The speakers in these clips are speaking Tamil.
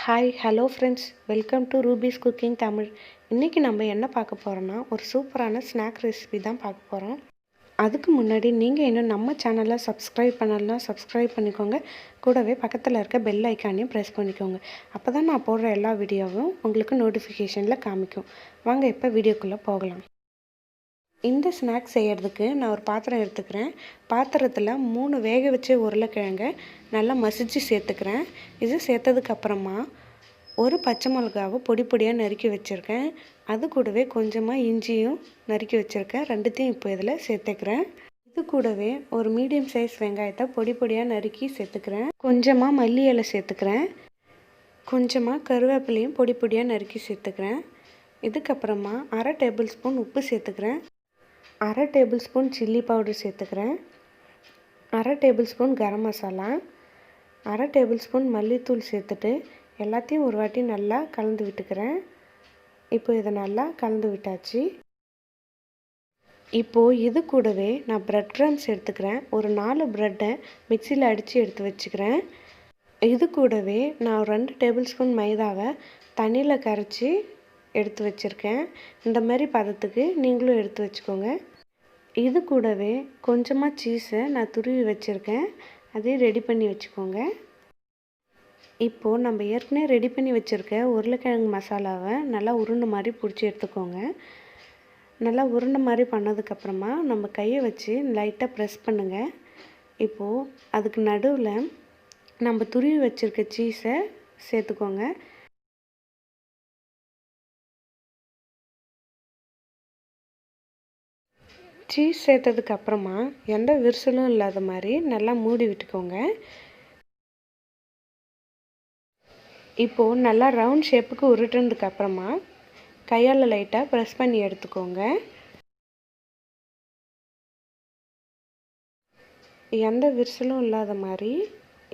Hi hello friends, welcome to rupees cooking Tamil. இன்றைக்கி நம்ம என்ன பார்க்க போகிறோன்னா, ஒரு சூப்பரான ஸ்நாக் ரெசிபி தான் பார்க்க போகிறோம். அதுக்கு முன்னாடி நீங்கள் இன்னும் நம்ம சேனலை சப்ஸ்கிரைப் பண்ணலாம், சப்ஸ்கிரைப் பண்ணிக்கோங்க. கூடவே பக்கத்தில் இருக்க பெல் ஐக்கானையும் ப்ரெஸ் பண்ணிக்கோங்க. அப்போ தான் நான் போடுற எல்லா வீடியோவும் உங்களுக்கு நோட்டிஃபிகேஷனில் காமிக்கும். வாங்க இப்போ வீடியோக்குள்ளே போகலாம். இந்த ஸ்நாக்ஸ் செய்கிறதுக்கு நான் ஒரு பாத்திரம் எடுத்துக்கிறேன். பாத்திரத்தில் 3 வேக வச்ச உருளைக்கிழங்கை நல்லா மசிச்சு சேர்த்துக்கிறேன். இது சேர்த்ததுக்கப்புறமா ஒரு பச்சை மிளகாவை பொடி பொடியாக நறுக்கி வச்சுருக்கேன். அது கூடவே கொஞ்சமாக இஞ்சியும் நறுக்கி வச்சுருக்கேன். ரெண்டுத்தையும் இப்போ இதில் சேர்த்துக்கிறேன். இது கூடவே ஒரு மீடியம் சைஸ் வெங்காயத்தை பொடி பொடியாக நறுக்கி சேர்த்துக்கிறேன். கொஞ்சமாக மல்லி இலை சேர்த்துக்கிறேன். கொஞ்சமாக கருவேப்பிலையும் பொடி பொடியாக நறுக்கி சேர்த்துக்கிறேன். இதுக்கப்புறமா 1/2 டேபிள் ஸ்பூன் உப்பு சேர்த்துக்கிறேன். 1/2 டேபிள் ஸ்பூன் சில்லி பவுடர் சேர்த்துக்கிறேன். 1/2 table spoon garam masala, 1/2 table spoon மல்லித்தூள் சேர்த்துட்டு எல்லாத்தையும் ஒரு வாட்டி நல்லா கலந்து விட்டுக்கிறேன். இப்போ இதை நல்லா கலந்து விட்டாச்சு. இப்போது இது கூடவே நான் ப்ரெட் க்ரம்ஸ் எடுத்துக்கிறேன். ஒரு 4 ப்ரெட்டை மிக்சியில் அடித்து எடுத்து வச்சுக்கிறேன். இது கூடவே நான் 2 டேபிள் ஸ்பூன் மைதாவை தண்ணியில் கரைச்சி எடுத்து வச்சுருக்கேன். இந்த மாதிரி பதத்துக்கு நீங்களும் எடுத்து வச்சுக்கோங்க. இது கூடவே கொஞ்சமாக சீஸை நான் துருவி வச்சுருக்கேன். அதையும் ரெடி பண்ணி வச்சுக்கோங்க. இப்போது நம்ம ஏற்கனவே ரெடி பண்ணி வச்சுருக்க உருளைக்கிழங்கு மசாலாவை நல்லா உருண்டை மாதிரி பிடிச்சி எடுத்துக்கோங்க. நல்லா உருண்டை மாதிரி பண்ணதுக்கப்புறமா நம்ம கையை வச்சு லைட்டாக ப்ரெஸ் பண்ணுங்கள். இப்போது அதுக்கு நடுவில் நம்ம துருவி வச்சுருக்க சீஸை சேர்த்துக்கோங்க. சீஸ் சேர்த்ததுக்கப்புறமா எந்த விரிசலும் இல்லாத மாதிரி நல்லா மூடி விட்டுக்கோங்க. இப்போது நல்லா ரவுண்ட் ஷேப்புக்கு உருட்டுனதுக்கப்புறமா கையால் லைட்டாக ப்ரெஸ் பண்ணி எடுத்துக்கோங்க. எந்த விரிசலும் இல்லாத மாதிரி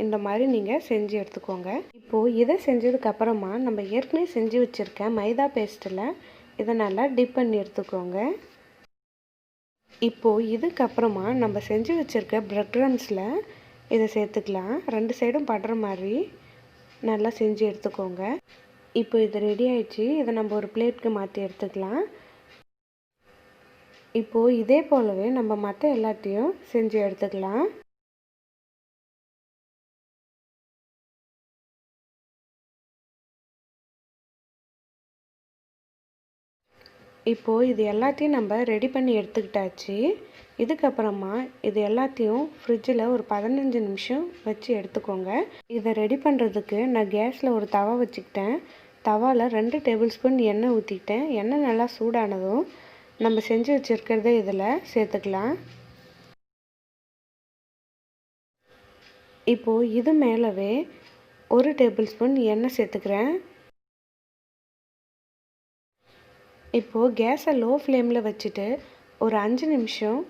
இந்த மாதிரி நீங்கள் செஞ்சு எடுத்துக்கோங்க. இப்போது இதை செஞ்சதுக்கப்புறமா நம்ம ஏற்கனவே செஞ்சு வச்சுருக்க மைதா பேஸ்ட்டில் இதை நல்லா டிப் பண்ணி எடுத்துக்கோங்க. இப்போது இதுக்கப்புறமா நம்ம செஞ்சு வச்சுருக்க ப்ரெட் க்ரம்ஸில் இதை சேர்த்துக்கலாம். 2 சைடும் படுற மாதிரி நல்லா செஞ்சு எடுத்துக்கோங்க. இப்போ இது ரெடி ஆயிடுச்சு. இதை நம்ம ஒரு பிளேட்டுக்கு மாற்றி எடுத்துக்கலாம். இப்போது இதே போலவே நம்ம மற்ற எல்லாத்தையும் செஞ்சு எடுத்துக்கலாம். இப்போது இது எல்லாத்தையும் நம்ம ரெடி பண்ணி எடுத்துக்கிட்டாச்சு. இதுக்கப்புறமா இது எல்லாத்தையும் ஃப்ரிட்ஜில் ஒரு 15 நிமிஷம் வச்சு எடுத்துக்கோங்க. இதை ரெடி பண்ணுறதுக்கு நான் கேஸில் ஒரு தவா வச்சுக்கிட்டேன். தவாவில் 2 டேபிள் ஸ்பூன் எண்ணெய் ஊற்றிக்கிட்டேன். எண்ணெய் நல்லா சூடானதும் நம்ம செஞ்சு வச்சுருக்கிறத இதில் சேர்த்துக்கலாம். இப்போது இது மேலவே 1 டேபிள் ஸ்பூன் எண்ணெய் சேர்த்துக்கிறேன். இப்போது கேஸை லோ ஃப்ளேமில் வச்சுட்டு ஒரு 5 நிமிஷம்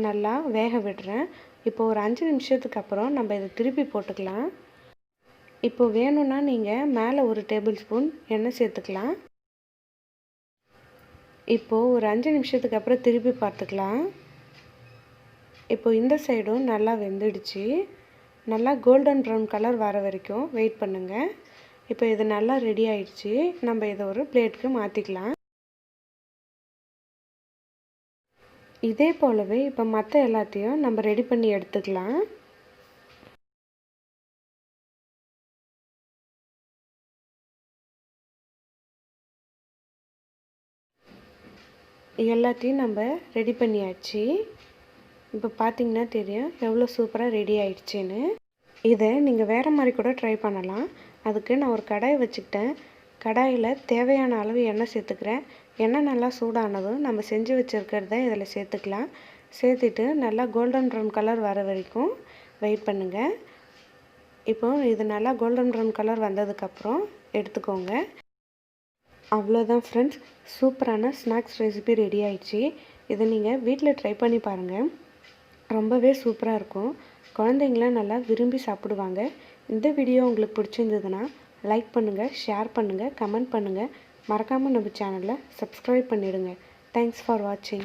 நல்லா வேக விடுறேன். இப்போது ஒரு 5 நிமிஷத்துக்கு அப்புறம் நம்ம இதை திருப்பி போட்டுக்கலாம். இப்போது வேணும்னா நீங்கள் மேலே 1 டேபிள் ஸ்பூன் எண்ணெய் சேர்த்துக்கலாம். இப்போது ஒரு 5 நிமிஷத்துக்கு அப்புறம் திருப்பி பார்த்துக்கலாம். இப்போது இந்த சைடும் நல்லா வெந்துடுச்சு. நல்லா கோல்டன் ப்ரௌன் கலர் வர வரைக்கும் வெயிட் பண்ணுங்கள். இப்போ இது நல்லா ரெடி ஆயிடுச்சு. நம்ம இதை ஒரு பிளேட்டுக்கு மாற்றிக்கலாம். இதே போலவே இப்போ மற்ற எல்லாத்தையும் நம்ம ரெடி பண்ணி எடுத்துக்கலாம். எல்லாத்தையும் நம்ம ரெடி பண்ணியாச்சு. இப்போ பார்த்தீங்கன்னா தெரியும் எவ்வளோ சூப்பராக ரெடி ஆயிடுச்சுன்னு. இதை நீங்கள் வேறு மாதிரி கூட ட்ரை பண்ணலாம். அதுக்கு நான் ஒரு கடாயை வச்சுக்கிட்டேன். கடாயில் தேவையான அளவு எண்ணெய் சேர்த்துக்கிறேன். எண்ணெய் நல்லா சூடானதும் நம்ம செஞ்சு வச்சுருக்கிறத இதில் சேர்த்துக்கலாம். சேர்த்துட்டு நல்லா கோல்டன் ப்ரௌன் கலர் வர வரைக்கும் வெயிட் பண்ணுங்கள். இப்போது இது நல்லா கோல்டன் ப்ரௌன் கலர் வந்ததுக்கப்புறம் எடுத்துக்கோங்க. அவ்வளோதான் ஃப்ரெண்ட்ஸ், சூப்பரான ஸ்நாக்ஸ் ரெசிபி ரெடி ஆயிடுச்சு. இதை நீங்கள் வீட்டில் ட்ரை பண்ணி பாருங்கள். ரொம்பவே சூப்பராக இருக்கும். குழந்தைங்களாம் நல்லா விரும்பி சாப்பிடுவாங்க. இந்த வீடியோ உங்களுக்கு பிடிச்சிருந்ததுன்னா லைக் பண்ணுங்கள், ஷேர் பண்ணுங்கள், கமெண்ட் பண்ணுங்கள். மறக்காமல் நம்ம சேனலை சப்ஸ்கிரைப் பண்ணிவிடுங்க. தேங்க்ஸ் ஃபார் வாட்சிங்.